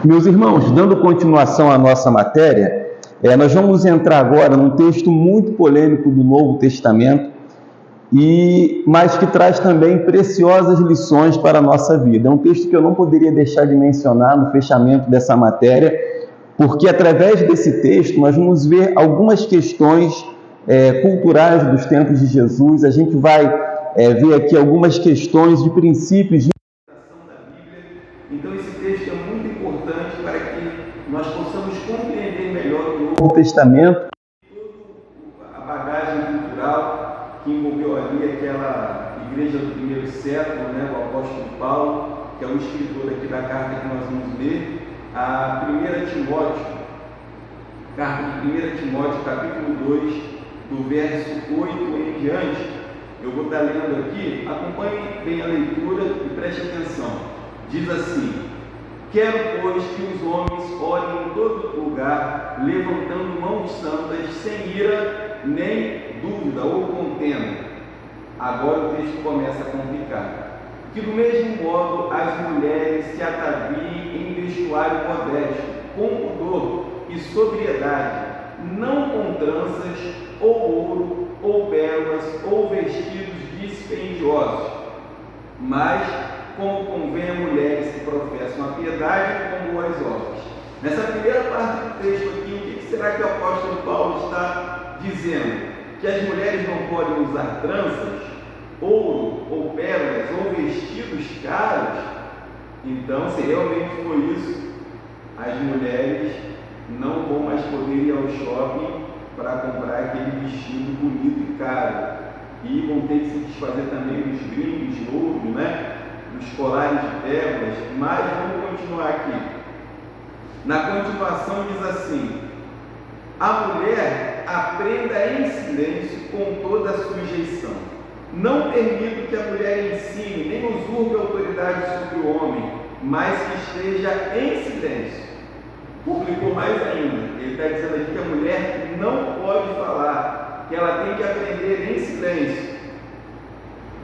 Meus irmãos, dando continuação à nossa matéria, nós vamos entrar agora num texto muito polêmico do Novo Testamento, mas que traz também preciosas lições para a nossa vida. É um texto que eu não poderia deixar de mencionar no fechamento dessa matéria, porque através desse texto nós vamos ver algumas questões culturais dos tempos de Jesus. A gente vai ver aqui algumas questões de princípios de interpretação da Bíblia. Então esse texto é muito importante para que nós possamos compreender melhor o Novo Testamento, toda a bagagem cultural que envolveu ali aquela igreja do primeiro século, o apóstolo Paulo, que é o escritor aqui da carta que nós vamos ler, a 1 Timóteo, carta de 1 Timóteo, capítulo 2, do verso 8 em diante. Eu vou estar lendo aqui, acompanhe bem a leitura e preste atenção. Diz assim: quero, pois, que os homens olhem em todo lugar, levantando mãos santas, sem ira, nem dúvida ou contenda. Agora o texto começa a complicar. Que do mesmo modo as mulheres se ataviem em vestuário modesto, com pudor e sobriedade, não com tranças, ou ouro, ou pérolas, ou vestidos dispendiosos, mas como convém a mulheres que professam a piedade com boas obras. Nessa primeira parte do texto aqui, o que será que o apóstolo Paulo está dizendo? Que as mulheres não podem usar tranças, ouro, ou pérolas, ou vestidos caros? Então, se realmente for isso, as mulheres não vão mais poder ir ao shopping para comprar aquele vestido bonito e caro, e vão ter que se desfazer também dos brincos de ouro, dos colares de pérolas. Mas vamos continuar aqui. Na continuação diz assim: a mulher aprenda em silêncio com toda a sujeição. Não permito que a mulher ensine, nem usurpe autoridade sobre o homem, mas que esteja em silêncio. Complicou mais ainda. Ele está dizendo aqui que a mulher não pode falar, que ela tem que aprender em silêncio.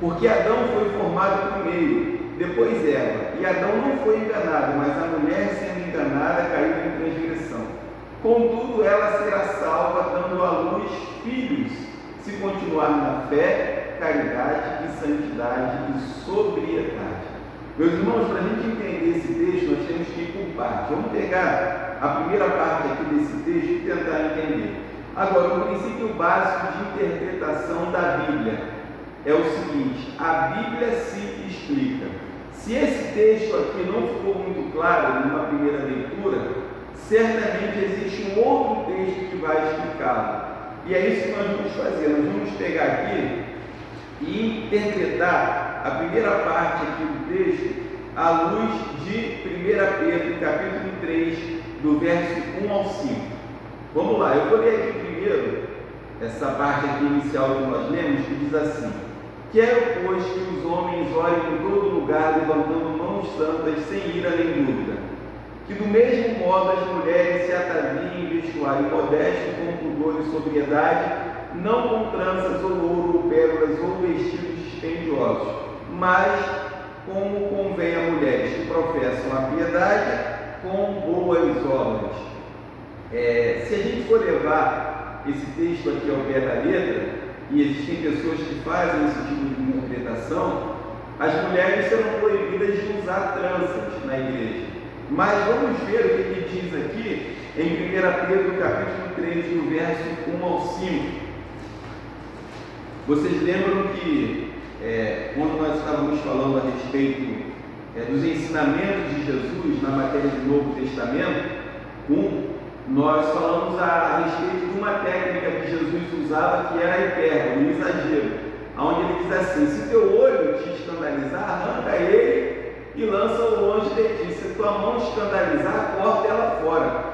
Porque Adão foi formado primeiro, depois Eva. E Adão não foi enganado, mas a mulher, sendo enganada, caiu em transgressão. Contudo, ela será salva, dando à luz filhos, se continuar na fé, caridade e santidade e sobriedade. Meus irmãos, para a gente entender esse texto, nós temos que ir por partes. Vamos pegar a primeira parte aqui desse texto e tentar entender. Agora, o princípio básico de interpretação da Bíblia é o seguinte: a Bíblia se explica. Se esse texto aqui não ficou muito claro numa primeira leitura, certamente existe um outro texto que vai explicá-lo. E é isso que nós vamos fazer. Nós vamos pegar aqui e interpretar a primeira parte aqui do texto à luz de 1 Pedro, capítulo 3, do verso 1 ao 5. Vamos lá, eu vou ler aqui primeiro essa parte aqui inicial que nós lemos, que diz assim: quero, pois, que os homens olhem em todo lugar, levantando mãos santas, sem ira nem dúvida. Que do mesmo modo as mulheres se ataviem em vestuário modesto, com pudor e sobriedade, não com tranças ou ouro, ou pérolas, ou vestidos dispendiosos, mas como convém a mulheres que professam a piedade com boas obras. Se a gente for levar esse texto aqui ao pé da letra, e existem pessoas que fazem esse tipo de interpretação, as mulheres serão proibidas de usar tranças na igreja. Mas vamos ver o que ele diz aqui em 1 Pedro capítulo 3, do verso 1 ao 5. Vocês lembram que quando nós estávamos falando a respeito dos ensinamentos de Jesus na matéria do Novo Testamento, nós falamos a respeito de uma técnica que Jesus usava, que era a hipérbole, o exagero, onde ele diz assim: se teu olho te escandalizar, arranca ele e lança-o longe de ti. Se tua mão escandalizar, corta ela fora.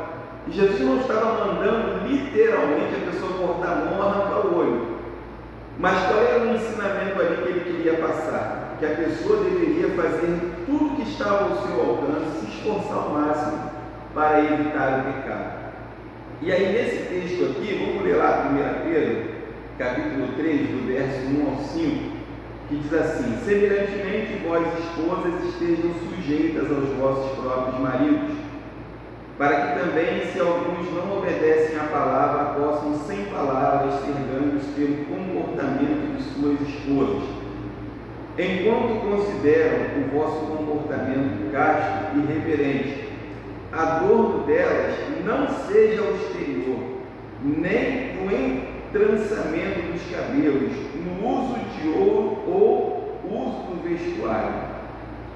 E Jesus não estava mandando literalmente a pessoa cortar a mão ou arrancar o olho. Mas qual era o ensinamento ali que ele queria passar? Que a pessoa deveria fazer tudo que estava ao seu alcance, se esforçar ao máximo para evitar o pecado. E aí nesse texto aqui, vamos ler lá 1 Pedro, capítulo 3, do verso 1 ao 5, que diz assim: semelhantemente vós, esposas, estejam sujeitas aos vossos próprios maridos, para que também, se alguns não obedecem à palavra, possam, sem palavras, ser ganhos pelo comportamento de suas esposas, enquanto consideram o vosso comportamento casto e reverente. Adorno delas não seja o exterior, nem no entrançamento dos cabelos, no uso de ouro ou uso do vestuário,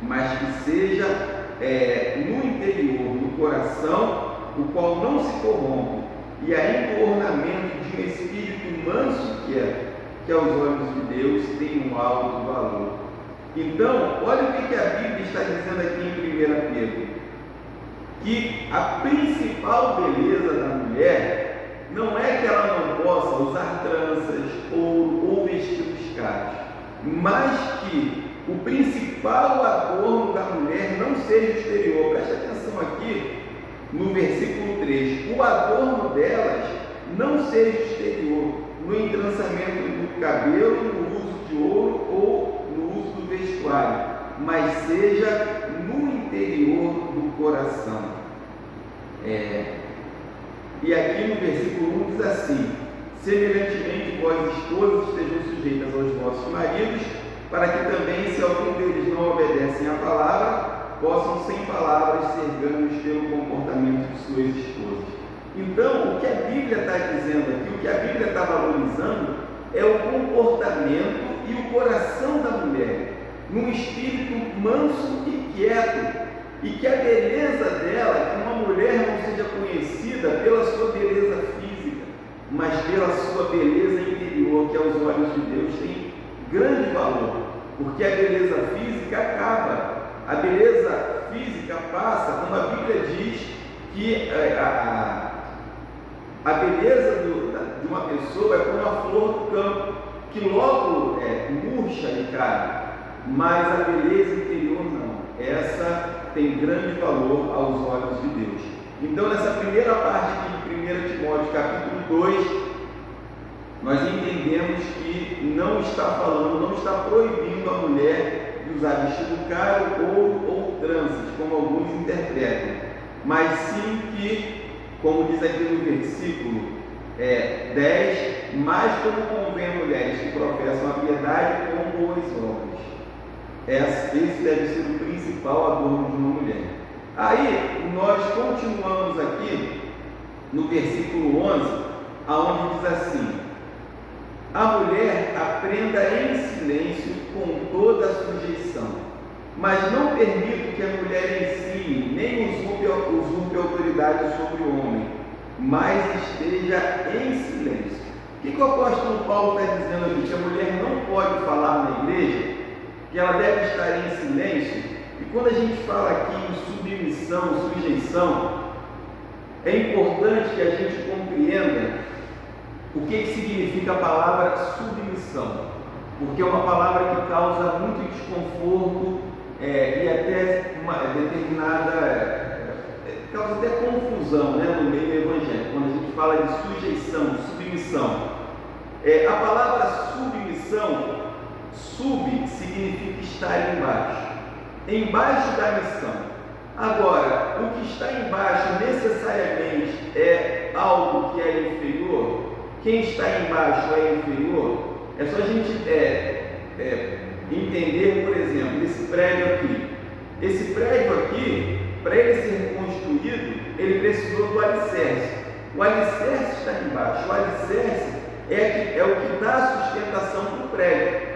mas que seja no interior do coração, o qual não se corrompe, e ainda o ornamento de um espírito manso que aos olhos de Deus tem um alto valor. Então, olha o que a Bíblia está dizendo aqui em 1 Pedro. Que a principal beleza da mulher não é que ela não possa usar tranças ou vestidos caros, mas que o principal adorno da mulher não seja exterior. Preste atenção aqui no versículo 3. O adorno delas não seja exterior, no entrançamento do cabelo, no uso de ouro ou no uso do vestuário, mas seja no interior do coração. E aqui no versículo 1 diz assim: semelhantemente vós esposas estejam sujeitas aos vossos maridos, para que também, se algum deles não obedecem à palavra, possam sem palavras ser ganhos pelo comportamento de suas esposas. Então, o que a Bíblia está dizendo aqui, o que a Bíblia está valorizando, é o comportamento e o coração da mulher, num espírito manso e quieto, e que a beleza dela, que uma mulher não seja conhecida pela sua beleza física, mas pela sua beleza interior, que aos olhos de Deus tem grande valor, porque a beleza física acaba, a beleza física passa, como a Bíblia diz que a beleza de uma pessoa é como a flor do campo, que logo murcha e cai, mas a beleza interior não. Essa tem grande valor aos olhos de Deus. Então, nessa primeira parte aqui de 1 Timóteo, capítulo 2, nós entendemos que não está proibindo a mulher de usar vestido caro ou tranças, como alguns interpretam, mas sim que, como diz aqui no versículo 10, mas como convém a mulheres que professam a piedade com boas obras. Esse deve ser o principal adorno de uma mulher. Aí, nós continuamos aqui no versículo 11, aonde diz assim: a mulher aprenda em silêncio com toda a sujeição, mas não permita que a mulher ensine, nem usurpe autoridade sobre o homem, mas esteja em silêncio. O que o apóstolo Paulo está dizendo aqui? Que a mulher não pode falar na igreja, que ela deve estar em silêncio. E quando a gente fala aqui em submissão, sujeição, é importante que a gente compreenda o que significa a palavra submissão, porque é uma palavra que causa muito desconforto e até uma determinada, causa até confusão, no meio evangélico, quando a gente fala de sujeição, submissão. A palavra submissão, sub significa estar embaixo da missão. Agora, o que está embaixo necessariamente é algo que é inferior? Quem está embaixo é inferior? É só a gente entender, por exemplo, esse prédio aqui. Esse prédio aqui, para ele ser construído, ele precisou do alicerce. O alicerce está embaixo. O alicerce é o que dá sustentação para o prédio.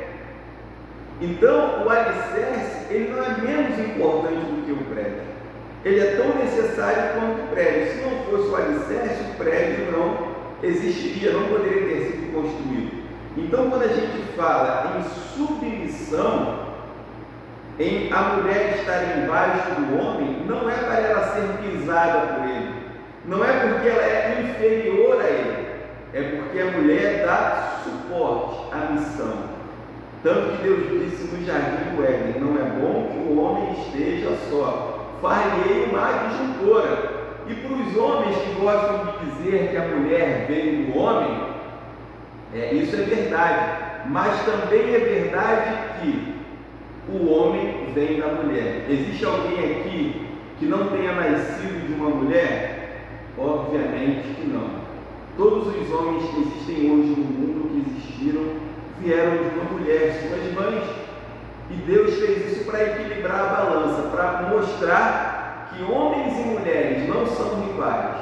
Então, o alicerce, ele não é menos importante do que o prédio. Ele é tão necessário quanto o prédio. Se não fosse o alicerce, o prédio não existiria, não poderia ter sido construído. Então, quando a gente fala em submissão, em a mulher estar embaixo do homem, não é para ela ser pisada por ele, não é porque ela é inferior a ele, é porque a mulher dá suporte à missão. Tanto que Deus disse no jardim do Éden: não é bom que o homem esteja só, far-lhe-ei uma adjuntora. E para os homens que gostam de dizer que a mulher veio do homem, isso é verdade, mas também é verdade que o homem vem da mulher. Existe alguém aqui que não tenha nascido de uma mulher? Obviamente que não. Todos os homens que existem hoje no mundo, que existiram, vieram de uma mulher, suas mães. E Deus fez isso para equilibrar a balança, para mostrar que homens e mulheres não são rivais,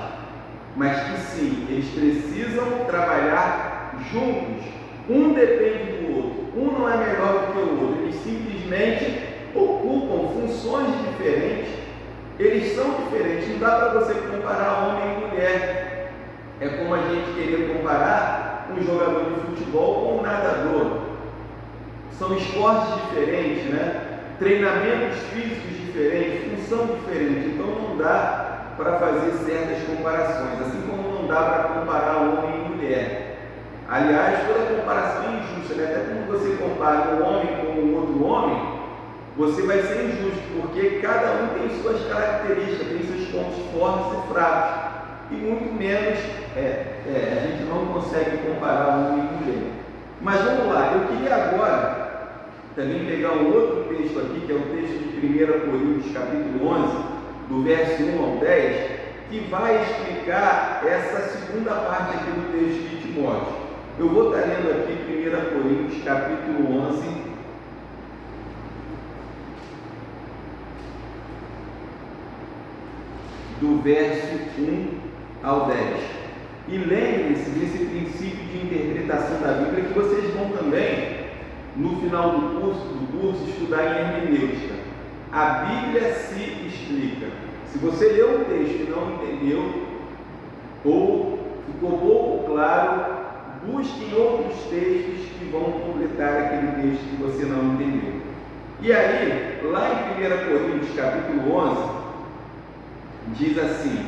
mas que sim, eles precisam trabalhar juntos. Um depende do outro, um não é melhor do que o outro, eles simplesmente ocupam funções diferentes, eles são diferentes, não dá para você comparar homem e mulher. É como a gente querer comparar um jogador de futebol com um nadador. São esportes diferentes, né? Treinamentos físicos diferentes, função diferente, então não dá para fazer certas comparações, assim como não dá para comparar homem e mulher. Aliás, toda comparação é injusta, né? Até quando você compara um homem com um outro homem, você vai ser injusto, porque cada um tem suas características, tem seus pontos fortes e fracos, e muito menos a gente não consegue comparar homem e mulher. Mas vamos lá, eu queria agora também pegar um outro texto aqui, que é o texto de 1 Coríntios, capítulo 11, do verso 1 ao 10, que vai explicar essa segunda parte aqui do texto de Timóteo. Eu vou estar lendo aqui 1 Coríntios, capítulo 11, do verso 1 ao 10. E lembrem-se desse princípio de interpretação da Bíblia, que vocês vão também, no final do curso estudar em hermenêutica. A Bíblia se explica. Se você leu um texto e não entendeu, ou ficou pouco claro, busque em outros textos que vão completar aquele texto que você não entendeu. E aí, lá em 1 Coríntios, capítulo 11, diz assim: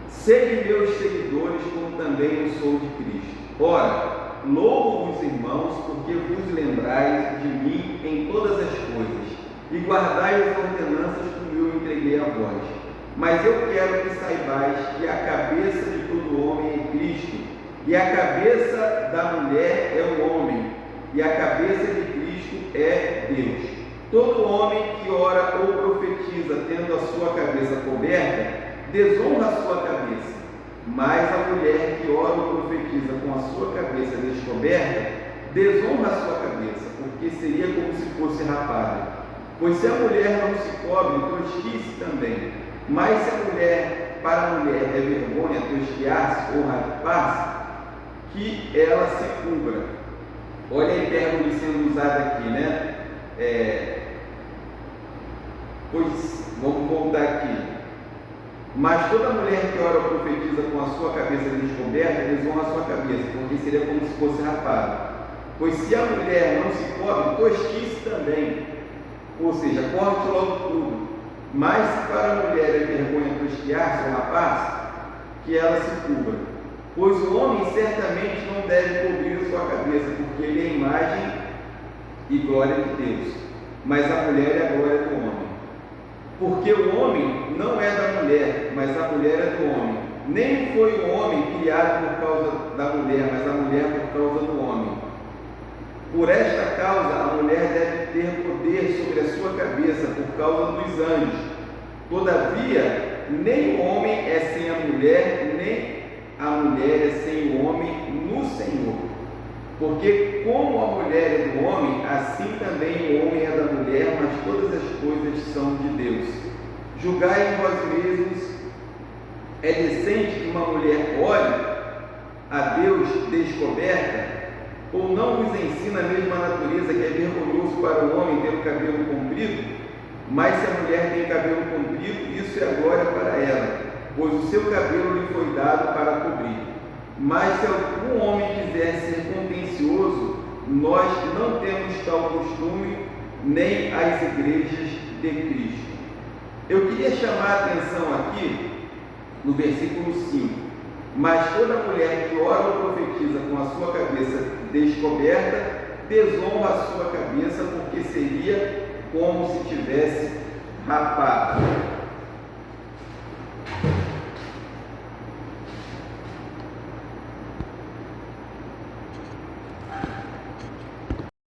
sede meus seguidores, como também eu sou de Cristo. Ora, louvo-vos, irmãos, porque vos lembrais de mim em todas as coisas, e guardai as ordenanças que eu entreguei a vós. Mas eu quero que saibais que a cabeça de todo homem é Cristo, e a cabeça da mulher é o homem, e a cabeça de Cristo é Deus. Todo homem que ora ou profetiza tendo a sua cabeça coberta, desonra a sua cabeça. Mas a mulher que ora ou profetiza com a sua cabeça descoberta, desonra a sua cabeça, porque seria como se fosse rapada. Pois se a mulher não se cobre, tosquice também. Mas se a mulher, para a mulher é vergonha tosquiar-se ou rapar-se, que ela se cubra. Olha a hipérbole sendo usada aqui, né? Pois, vamos voltar aqui. Mas toda mulher que ora ou profetiza com a sua cabeça descoberta, desonra a sua cabeça, porque seria como se fosse rapada. Pois se a mulher não se cobre, tosquice também, ou seja, corte logo tudo. Mas se para a mulher é vergonha tosquiar-se ou rapar-se, que ela se cubra. Pois o homem certamente não deve cobrir a sua cabeça, porque ele é a imagem e glória de Deus, mas a mulher é a glória do homem. Porque o homem não é da mulher, mas a mulher é do homem. Nem foi o homem criado por causa da mulher, mas a mulher por causa do homem. Por esta causa, a mulher deve ter poder sobre a sua cabeça, por causa dos anjos. Todavia, nem o homem é sem a mulher, nem a mulher é sem o homem no Senhor. Porque como a mulher é do homem, assim também o homem é da mulher, mas todas as coisas são de Deus. Julgai em vós mesmos, é decente que uma mulher olhe a Deus descoberta? Ou não vos ensina a mesma natureza que é vergonhoso para o homem ter o cabelo comprido? Mas se a mulher tem cabelo comprido, isso é glória para ela, pois o seu cabelo lhe foi dado para cobrir. Mas se algum homem quiser ser contencioso, nós não temos tal costume, nem as igrejas de Cristo. Eu queria chamar a atenção aqui no versículo 5. Mas toda mulher que ora ou profetiza com a sua cabeça descoberta, desonra a sua cabeça, porque seria como se tivesse rapado.